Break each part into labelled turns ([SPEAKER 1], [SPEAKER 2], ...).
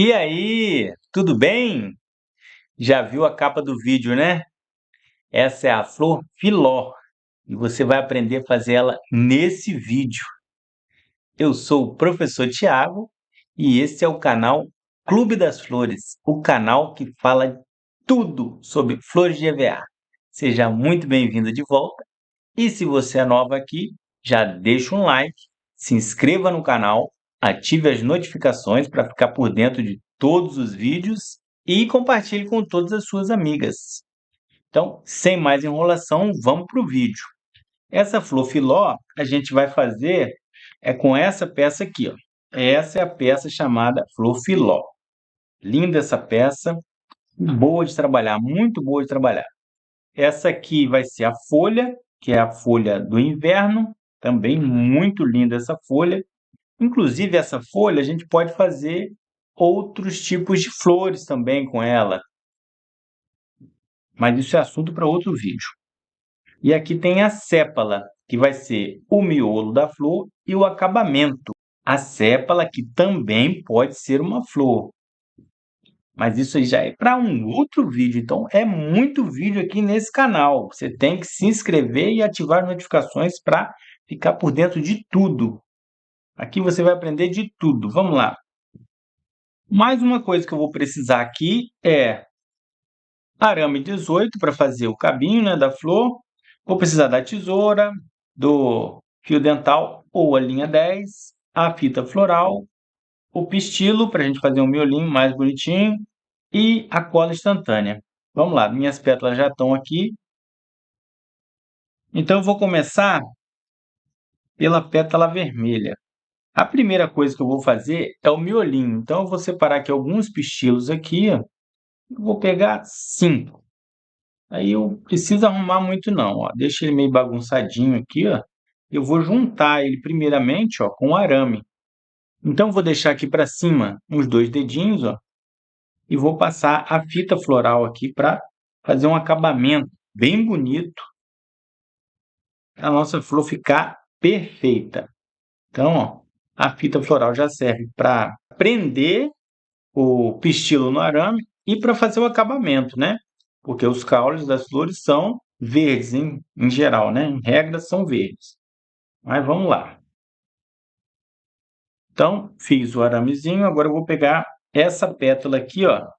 [SPEAKER 1] E aí, tudo bem? Já viu a capa do vídeo, né? Essa é a flor filó e você vai aprender a fazer ela nesse vídeo. Eu sou o professor Tiago e esse é o canal Clube das Flores, o canal que fala tudo sobre flores de EVA. Seja muito bem-vindo de volta e se você é nova aqui, já deixa um like, se inscreva no canal, ative as notificações para ficar por dentro de todos os vídeos e compartilhe com todas as suas amigas. Então, sem mais enrolação, vamos para o vídeo. Essa flor filó a gente vai fazer com essa peça aqui, ó. Essa é a peça chamada flor filó. Linda essa peça, boa de trabalhar, muito boa de trabalhar. Essa aqui vai ser a folha, que é a folha do inverno, também muito linda essa folha. Inclusive, essa folha a gente pode fazer outros tipos de flores também com ela, mas isso é assunto para outro vídeo. E aqui tem a sépala, que vai ser o miolo da flor e o acabamento. A sépala que também pode ser uma flor, mas isso aí já é para um outro vídeo, então é muito vídeo aqui nesse canal. Você tem que se inscrever e ativar as notificações para ficar por dentro de tudo. Aqui você vai aprender de tudo. Vamos lá. Mais uma coisa que eu vou precisar aqui é arame 18 para fazer o cabinho, né, da flor. Vou precisar da tesoura, do fio dental ou a linha 10, a fita floral, o pistilo para a gente fazer um miolinho mais bonitinho e a cola instantânea. Vamos lá, minhas pétalas já estão aqui. Então eu vou começar pela pétala vermelha. A primeira coisa que eu vou fazer é o miolinho. Então eu vou separar aqui alguns pistilos aqui, ó. Eu vou pegar 5. Aí eu preciso arrumar muito não, ó. Deixa ele meio bagunçadinho aqui, ó. Eu vou juntar ele primeiramente, ó, com o arame. Então eu vou deixar aqui para cima uns 2 dedinhos, ó, e vou passar a fita floral aqui para fazer um acabamento bem bonito, a nossa flor ficar perfeita. Então, ó, a fita floral já serve para prender o pistilo no arame e para fazer o acabamento, né? Porque os caules das flores são verdes em geral, né? Em regra são verdes. Mas vamos lá. Então, fiz o aramezinho, agora eu vou pegar essa pétala aqui, ó,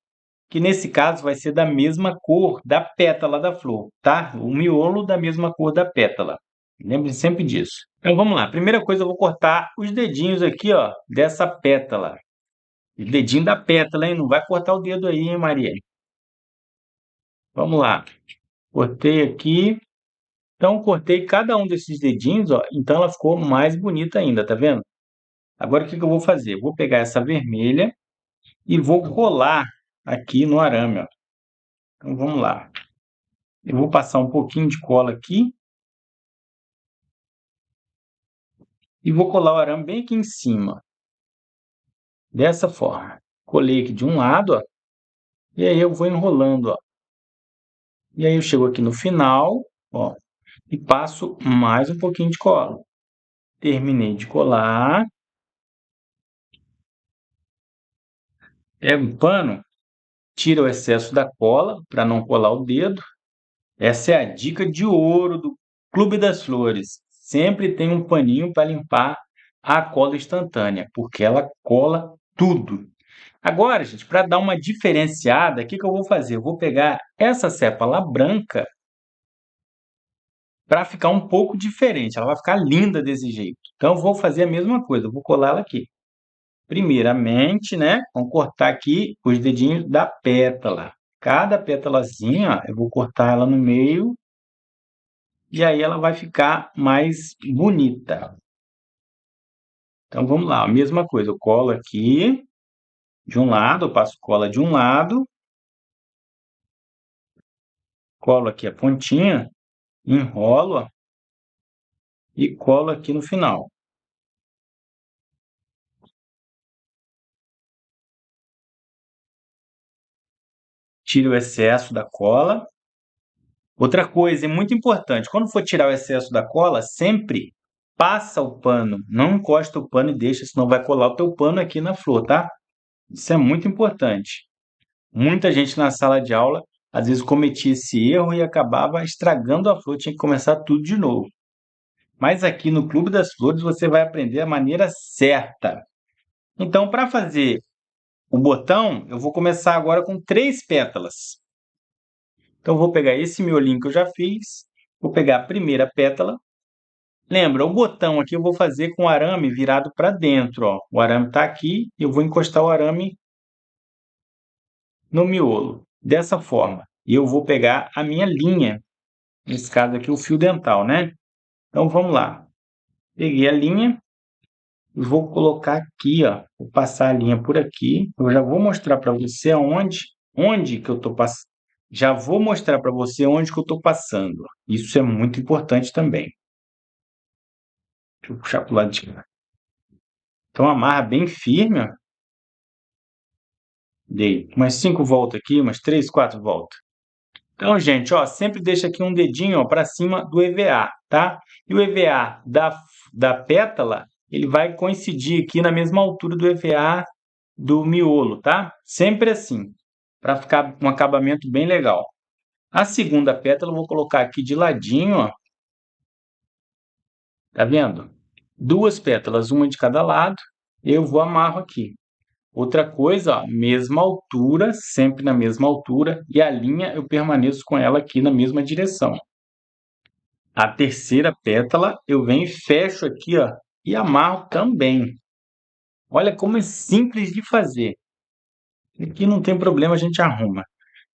[SPEAKER 1] que nesse caso vai ser da mesma cor da pétala da flor, tá? O miolo da mesma cor da pétala. Lembre sempre disso. Então vamos lá. Primeira coisa, eu vou cortar os dedinhos aqui, ó, dessa pétala. O dedinho da pétala, hein? Não vai cortar o dedo aí, hein, Maria? Vamos lá. Cortei aqui. Então, cortei cada um desses dedinhos, ó. Então, ela ficou mais bonita ainda, tá vendo? Agora, o que que eu vou fazer? Eu vou pegar essa vermelha e vou colar aqui no arame, ó. Então, vamos lá. Eu vou passar um pouquinho de cola aqui e vou colar o arame bem aqui em cima. Dessa forma. Colei aqui de um lado, ó. E aí eu vou enrolando, ó. E aí eu chego aqui no final, ó, e passo mais um pouquinho de cola. Terminei de colar. Pego um pano, tira o excesso da cola para não colar o dedo. Essa é a dica de ouro do Clube das Flores. Sempre tem um paninho para limpar a cola instantânea, porque ela cola tudo. Agora, gente, para dar uma diferenciada, o que que eu vou fazer? Eu vou pegar essa sépala branca para ficar um pouco diferente. Ela vai ficar linda desse jeito. Então, eu vou fazer a mesma coisa. Eu vou colar ela aqui. Primeiramente, né, vamos cortar aqui os dedinhos da pétala. Cada pétalazinha, ó, eu vou cortar ela no meio e aí ela vai ficar mais bonita. Então, vamos lá, a mesma coisa. Eu colo aqui de um lado, eu passo cola de um lado, colo aqui a pontinha, enrolo, ó, e colo aqui no final. Tiro o excesso da cola. Outra coisa, é muito importante, quando for tirar o excesso da cola, sempre passa o pano, não encosta o pano e deixa, senão vai colar o teu pano aqui na flor, tá? Isso é muito importante. Muita gente na sala de aula, às vezes, cometia esse erro e acabava estragando a flor, tinha que começar tudo de novo. Mas aqui no Clube das Flores você vai aprender a maneira certa. Então, para fazer o botão, eu vou começar agora com 3 pétalas. Então, eu vou pegar esse miolinho que eu já fiz, vou pegar a primeira pétala. Lembra, o botão aqui eu vou fazer com o arame virado para dentro, ó. O arame está aqui, eu vou encostar o arame no miolo, dessa forma. E eu vou pegar a minha linha, nesse caso aqui o fio dental, né? Então, vamos lá. Peguei a linha e vou colocar aqui, ó. Vou passar a linha por aqui. Eu já vou mostrar para você onde que eu estou passando. Já vou mostrar para você onde que eu estou passando. Isso é muito importante também. Deixa eu puxar para o lado de cá. Então, amarra bem firme, ó. Dei umas 5 voltas aqui, umas 3, 4 voltas. Então, gente, ó, sempre deixa aqui um dedinho para cima do EVA, tá? E o EVA da pétala, ele vai coincidir aqui na mesma altura do EVA do miolo, tá? Sempre assim, para ficar um acabamento bem legal. A segunda pétala eu vou colocar aqui de ladinho, ó. Tá vendo? 2 pétalas, uma de cada lado, eu vou amarro aqui. Outra coisa, ó, mesma altura, sempre na mesma altura, e a linha eu permaneço com ela aqui na mesma direção. A terceira pétala eu venho e fecho aqui, ó, e amarro também. Olha como é simples de fazer. Aqui não tem problema, a gente arruma.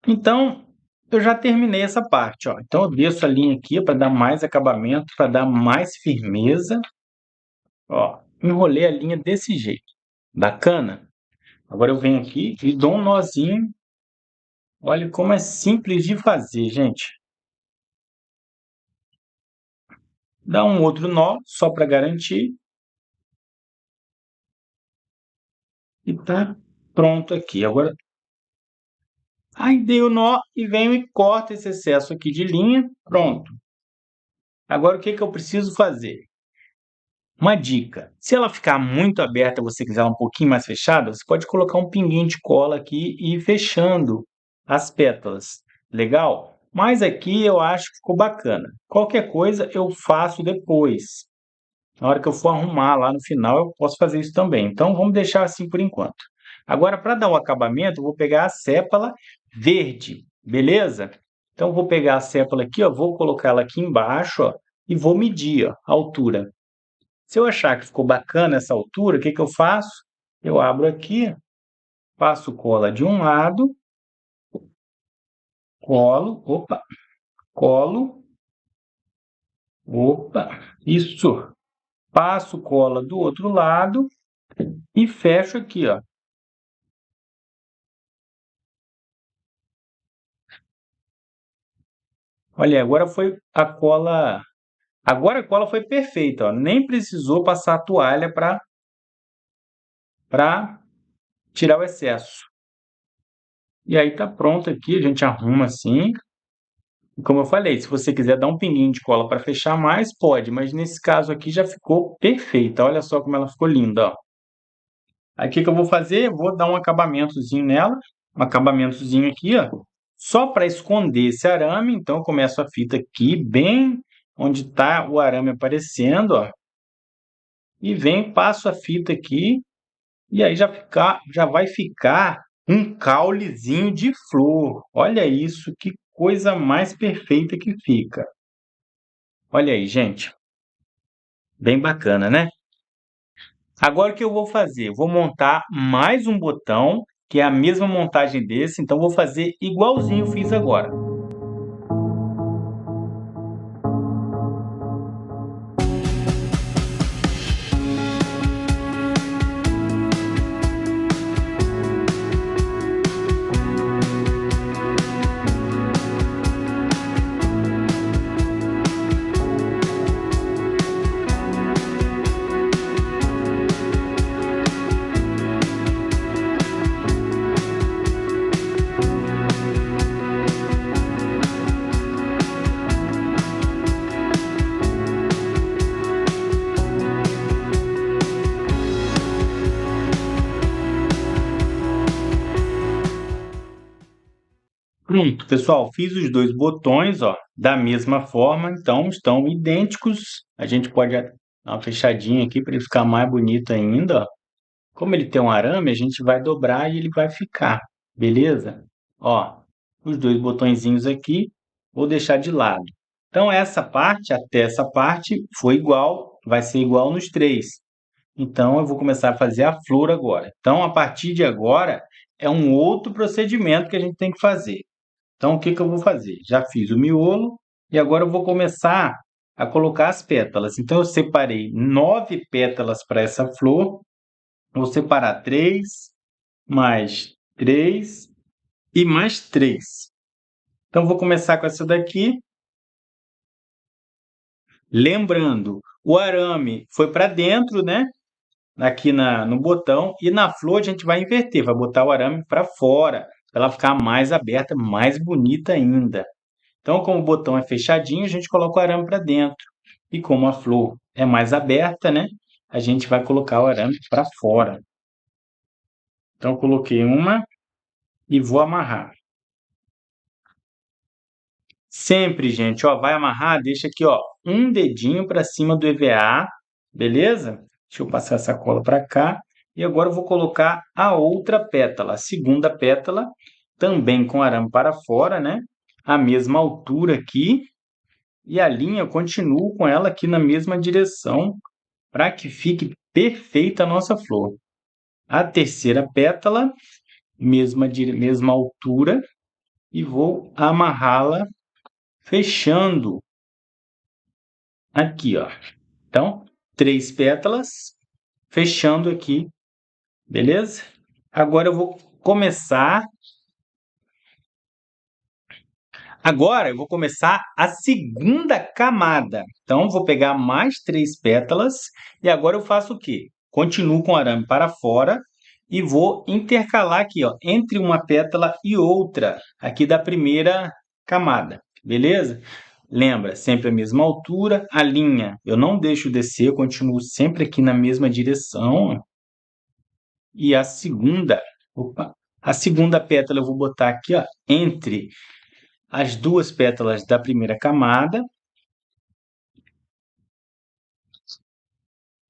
[SPEAKER 1] Então, eu já terminei essa parte, ó. Então, eu desço a linha aqui para dar mais acabamento, para dar mais firmeza. Ó, enrolei a linha desse jeito. Bacana? Agora eu venho aqui e dou um nozinho. Olha como é simples de fazer, gente. Dá um outro nó, só para garantir. E tá pronto aqui. Agora, aí dei o nó e venho e corto esse excesso aqui de linha. Pronto. Agora, o que que eu preciso fazer? Uma dica. Se ela ficar muito aberta, você quiser ela um pouquinho mais fechada, você pode colocar um pinguinho de cola aqui e ir fechando as pétalas. Legal? Mas aqui eu acho que ficou bacana. Qualquer coisa eu faço depois. Na hora que eu for arrumar lá no final, eu posso fazer isso também. Então, vamos deixar assim por enquanto. Agora, para dar o acabamento, eu vou pegar a sépala verde, beleza? Então, eu vou pegar a sépala aqui, ó, vou colocar ela aqui embaixo, ó, e vou medir, ó, a altura. Se eu achar que ficou bacana essa altura, o que que eu faço? Eu abro aqui, passo cola de um lado, colo, isso. Passo cola do outro lado e fecho aqui, ó. Olha, agora foi a cola. Agora a cola foi perfeita, ó. Nem precisou passar a toalha para tirar o excesso. E aí tá pronto aqui, a gente arruma assim. E como eu falei, se você quiser dar um pinguinho de cola para fechar mais, pode, mas nesse caso aqui já ficou perfeita. Olha só como ela ficou linda, ó. Aí o que que eu vou fazer? Eu vou dar um acabamentozinho nela, um acabamentozinho aqui, ó, só para esconder esse arame. Então eu começo a fita aqui, bem onde está o arame aparecendo, ó, e venho, passo a fita aqui, e aí já vai ficar um caulezinho de flor. Olha isso, que coisa mais perfeita que fica. Olha aí, gente. Bem bacana, né? Agora o que eu vou fazer? Eu vou montar mais um botão, que é a mesma montagem desse, então vou fazer igualzinho eu fiz agora. Pronto, pessoal, fiz os dois botões, ó, da mesma forma, então estão idênticos. A gente pode dar uma fechadinha aqui para ele ficar mais bonito ainda, ó. Como ele tem um arame, a gente vai dobrar e ele vai ficar, beleza? Ó, os dois botõezinhos aqui, vou deixar de lado. Então essa parte, até essa parte, foi igual, vai ser igual nos três. Então eu vou começar a fazer a flor agora. Então, a partir de agora, é um outro procedimento que a gente tem que fazer. Então, o que que eu vou fazer? Já fiz o miolo e agora eu vou começar a colocar as pétalas. Então, eu separei 9 pétalas para essa flor. Vou separar 3, mais 3 e mais 3. Então, vou começar com essa daqui. Lembrando, o arame foi para dentro, né? Aqui no botão, e na flor a gente vai inverter, vai botar o arame para fora, para ela ficar mais aberta, mais bonita ainda. Então, como o botão é fechadinho, a gente coloca o arame para dentro. E como a flor é mais aberta, né? A gente vai colocar o arame para fora. Então, coloquei uma e vou amarrar. Sempre, gente, ó, vai amarrar, deixa aqui, ó, um dedinho para cima do EVA, beleza? Deixa eu passar essa cola para cá. E agora eu vou colocar a outra pétala, a segunda pétala, também com arame para fora, né? A mesma altura aqui. E a linha eu continuo com ela aqui na mesma direção para que fique perfeita a nossa flor. A terceira pétala, mesma altura, e vou amarrá-la fechando aqui, ó. Então, 3 pétalas, fechando aqui, beleza? Agora eu vou começar. Agora eu vou começar a segunda camada. Então, vou pegar mais 3 pétalas e agora eu faço o quê? Continuo com o arame para fora e vou intercalar aqui, ó, entre uma pétala e outra, aqui da primeira camada, beleza? Lembra, sempre a mesma altura, a linha eu não deixo descer, eu continuo sempre aqui na mesma direção. E a segunda pétala eu vou botar aqui, ó, entre as duas pétalas da primeira camada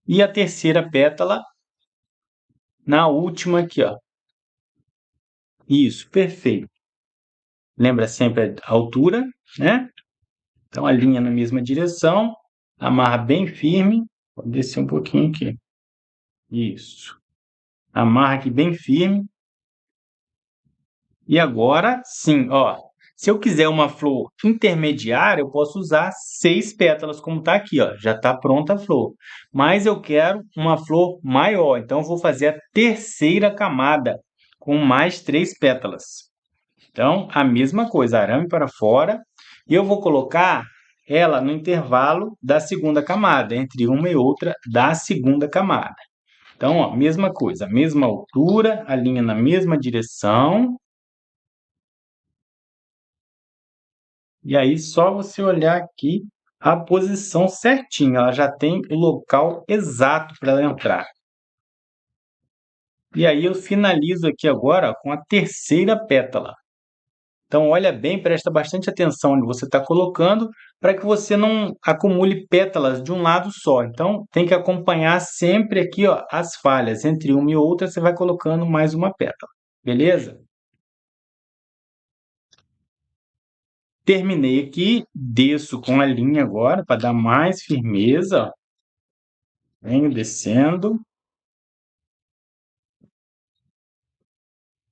[SPEAKER 1] e a terceira pétala na última aqui, ó. Isso, perfeito. Lembra sempre a altura, né? Então, a linha na mesma direção, amarra bem firme. Vou descer um pouquinho aqui. Isso. Amarra aqui bem firme. E agora, sim, ó. Se eu quiser uma flor intermediária, eu posso usar 6 pétalas, como está aqui, ó. Já está pronta a flor. Mas eu quero uma flor maior, então eu vou fazer a terceira camada, com mais 3 pétalas. Então, a mesma coisa, arame para fora. E eu vou colocar ela no intervalo da segunda camada, entre uma e outra da segunda camada. Então, ó, mesma coisa, mesma altura, a linha na mesma direção. E aí, só você olhar aqui a posição certinha, ela já tem o local exato para ela entrar. E aí eu finalizo aqui agora com a terceira pétala. Então, olha bem, presta bastante atenção onde você está colocando, para que você não acumule pétalas de um lado só. Então, tem que acompanhar sempre aqui, ó, as falhas. Entre uma e outra, você vai colocando mais uma pétala. Beleza? Terminei aqui, desço com a linha agora, para dar mais firmeza, ó. Venho descendo.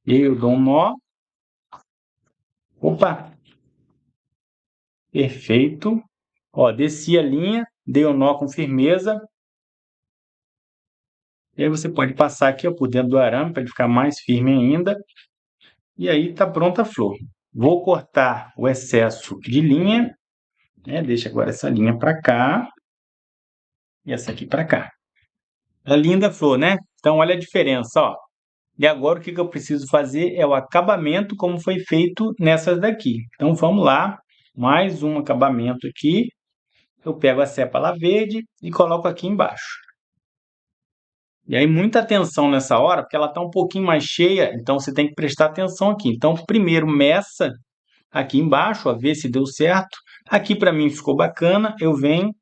[SPEAKER 1] Eu dou um nó. Opa! Perfeito. Ó, desci a linha, dei o nó com firmeza. E aí você pode passar aqui, ó, por dentro do arame para ele ficar mais firme ainda. E aí está pronta a flor. Vou cortar o excesso de linha, né? Deixa agora essa linha para cá e essa aqui para cá. É linda a flor, né? Então olha a diferença, ó. E agora o que eu preciso fazer é o acabamento como foi feito nessas daqui. Então vamos lá, mais um acabamento aqui. Eu pego a sépala verde e coloco aqui embaixo. E aí muita atenção nessa hora, porque ela está um pouquinho mais cheia, então você tem que prestar atenção aqui. Então primeiro meça aqui embaixo, ó, ver se deu certo. Aqui para mim ficou bacana, eu venho,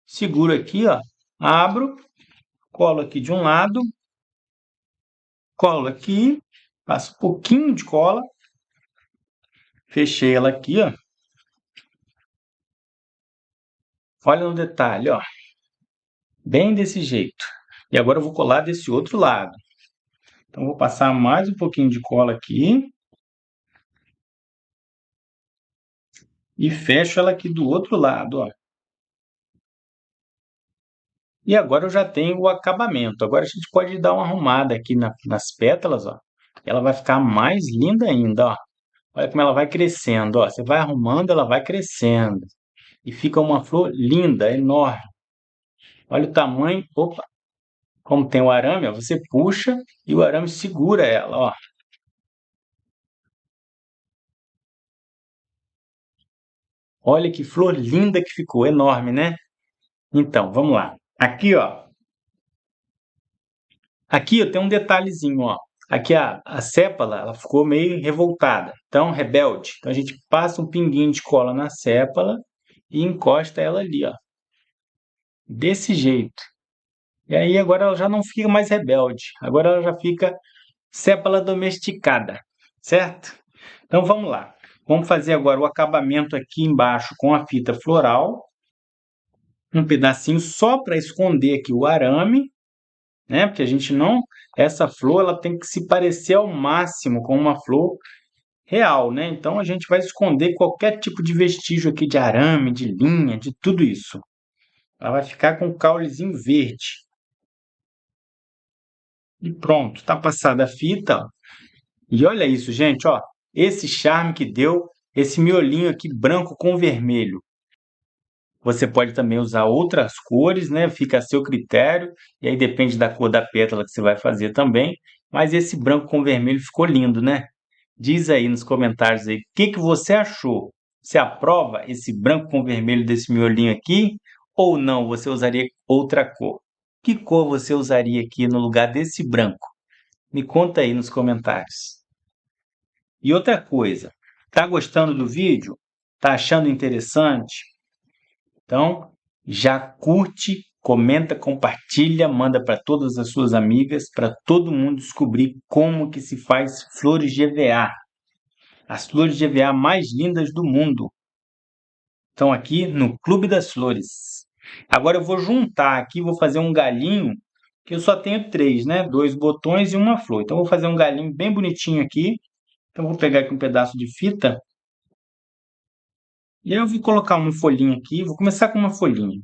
[SPEAKER 1] seguro aqui, ó, abro, colo aqui de um lado, colo aqui, passo um pouquinho de cola, fechei ela aqui, ó. Olha no detalhe, ó, bem desse jeito. E agora eu vou colar desse outro lado. Então, vou passar mais um pouquinho de cola aqui e fecho ela aqui do outro lado, ó. E agora eu já tenho o acabamento. Agora a gente pode dar uma arrumada aqui nas pétalas, ó. Ela vai ficar mais linda ainda, ó. Olha como ela vai crescendo, ó. Você vai arrumando, ela vai crescendo. E fica uma flor linda, enorme. Olha o tamanho. Opa! Como tem o arame, ó, você puxa e o arame segura ela, ó. Olha que flor linda que ficou, enorme, né? Então, vamos lá. Aqui, ó. Aqui eu tenho um detalhezinho, ó. Aqui a sépala, ela ficou meio revoltada, então rebelde. Então a gente passa um pinguinho de cola na sépala e encosta ela ali, ó. Desse jeito. E aí agora ela já não fica mais rebelde. Agora ela já fica sépala domesticada, certo? Então vamos lá. Vamos fazer agora o acabamento aqui embaixo com a fita floral. Um pedacinho só para esconder aqui o arame, né? Porque a gente não, essa flor ela tem que se parecer ao máximo com uma flor real, né? Então a gente vai esconder qualquer tipo de vestígio aqui de arame, de linha, de tudo isso. Ela vai ficar com o caulezinho verde. E pronto, tá passada a fita, ó. E olha isso, gente, ó, esse charme que deu esse miolinho aqui branco com vermelho. Você pode também usar outras cores, né? Fica a seu critério, e aí depende da cor da pétala que você vai fazer também. Mas esse branco com vermelho ficou lindo, né? Diz aí nos comentários aí o que que você achou. Você aprova esse branco com vermelho desse miolinho aqui? Ou não, você usaria outra cor? Que cor você usaria aqui no lugar desse branco? Me conta aí nos comentários. E outra coisa, tá gostando do vídeo? Tá achando interessante? Então, já curte, comenta, compartilha, manda para todas as suas amigas, para todo mundo descobrir como que se faz flores de EVA. As flores de EVA mais lindas do mundo estão aqui no Clube das Flores. Agora eu vou juntar aqui, vou fazer um galinho, que eu só tenho três, né? Dois botões e uma flor. Então eu vou fazer um galinho bem bonitinho aqui. Então eu vou pegar aqui um pedaço de fita e aí eu vou colocar uma folhinha aqui. Vou começar com uma folhinha.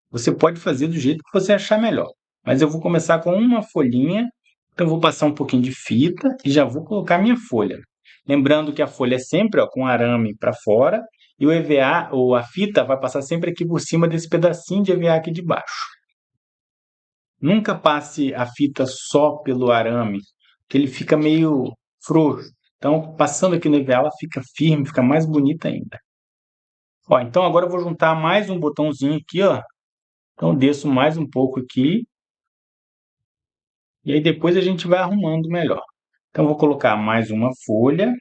[SPEAKER 1] Você pode fazer do jeito que você achar melhor. Mas eu vou começar com uma folhinha. Então eu vou passar um pouquinho de fita e já vou colocar minha folha. Lembrando que a folha é sempre ó, com arame para fora e o EVA ou a fita vai passar sempre aqui por cima desse pedacinho de EVA aqui de baixo. Nunca passe a fita só pelo arame, que ele fica meio frouxo. Então, passando aqui no EVA, ela fica firme, fica mais bonita ainda. Ó, então agora eu vou juntar mais um botãozinho aqui, ó. Então desço mais um pouco aqui. E aí depois a gente vai arrumando melhor. Então vou colocar mais uma folha.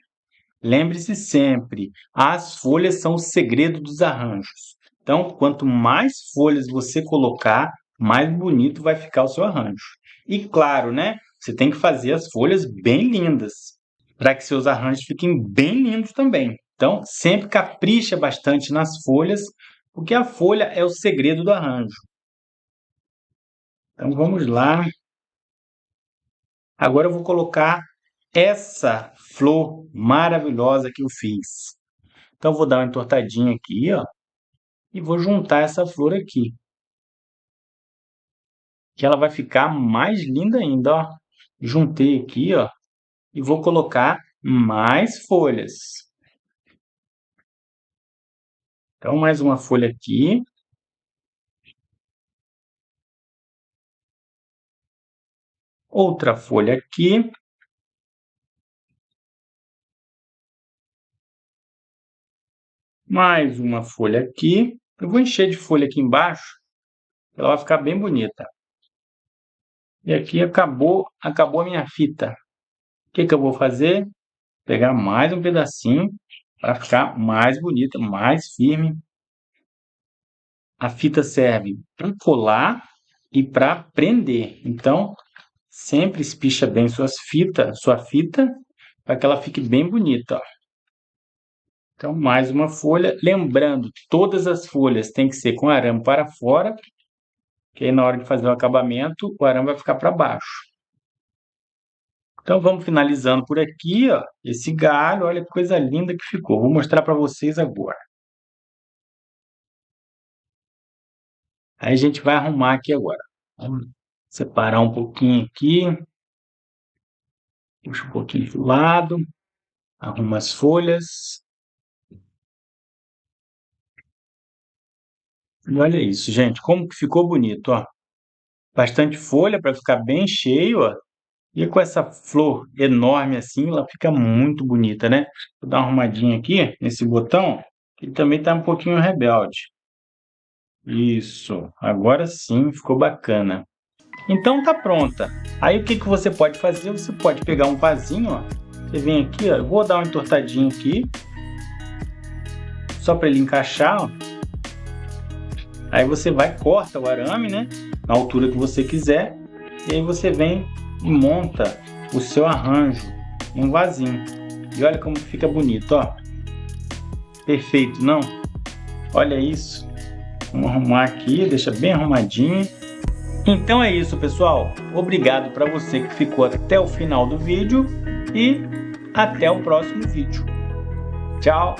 [SPEAKER 1] Lembre-se sempre, as folhas são o segredo dos arranjos. Então, quanto mais folhas você colocar, mais bonito vai ficar o seu arranjo. E claro, né? Você tem que fazer as folhas bem lindas, para que seus arranjos fiquem bem lindos também. Então, sempre capricha bastante nas folhas, porque a folha é o segredo do arranjo. Então, vamos lá. Agora eu vou colocar essa flor maravilhosa que eu fiz. Então, eu vou dar uma entortadinha aqui, ó, e vou juntar essa flor aqui, que ela vai ficar mais linda ainda, ó. Juntei aqui, ó, e vou colocar mais folhas. Então, mais uma folha aqui, outra folha aqui, mais uma folha aqui. Eu vou encher de folha aqui embaixo, ela vai ficar bem bonita. E aqui acabou a minha fita. O que que eu vou fazer? Pegar mais um pedacinho para ficar mais bonita, mais firme. A fita serve para colar e para prender. Então, sempre espicha bem sua fita, para que ela fique bem bonita, ó. Então, mais uma folha. Lembrando, todas as folhas têm que ser com arame para fora, que aí na hora de fazer o acabamento, o arame vai ficar para baixo. Então, vamos finalizando por aqui, ó, esse galho. Olha que coisa linda que ficou. Vou mostrar para vocês agora. Aí a gente vai arrumar aqui agora. Vamos separar um pouquinho aqui. Puxa um pouquinho do lado. Arruma as folhas. E olha isso, gente, como que ficou bonito, ó. Bastante folha para ficar bem cheio, ó. E com essa flor enorme assim, ela fica muito bonita, né? Vou dar uma arrumadinha aqui nesse botão, que ele também tá um pouquinho rebelde. Isso, agora sim, ficou bacana. Então tá pronta. Aí o que que você pode fazer? Você pode pegar um vasinho, ó. Você vem aqui, ó, eu vou dar uma entortadinha aqui, só para ele encaixar, ó. Aí você vai, corta o arame, né? Na altura que você quiser. E aí você vem e monta o seu arranjo em um vasinho. E olha como fica bonito, ó. Perfeito, não? Olha isso. Vamos arrumar aqui, deixa bem arrumadinho. Então é isso, pessoal. Obrigado para você que ficou até o final do vídeo. E até o próximo vídeo. Tchau!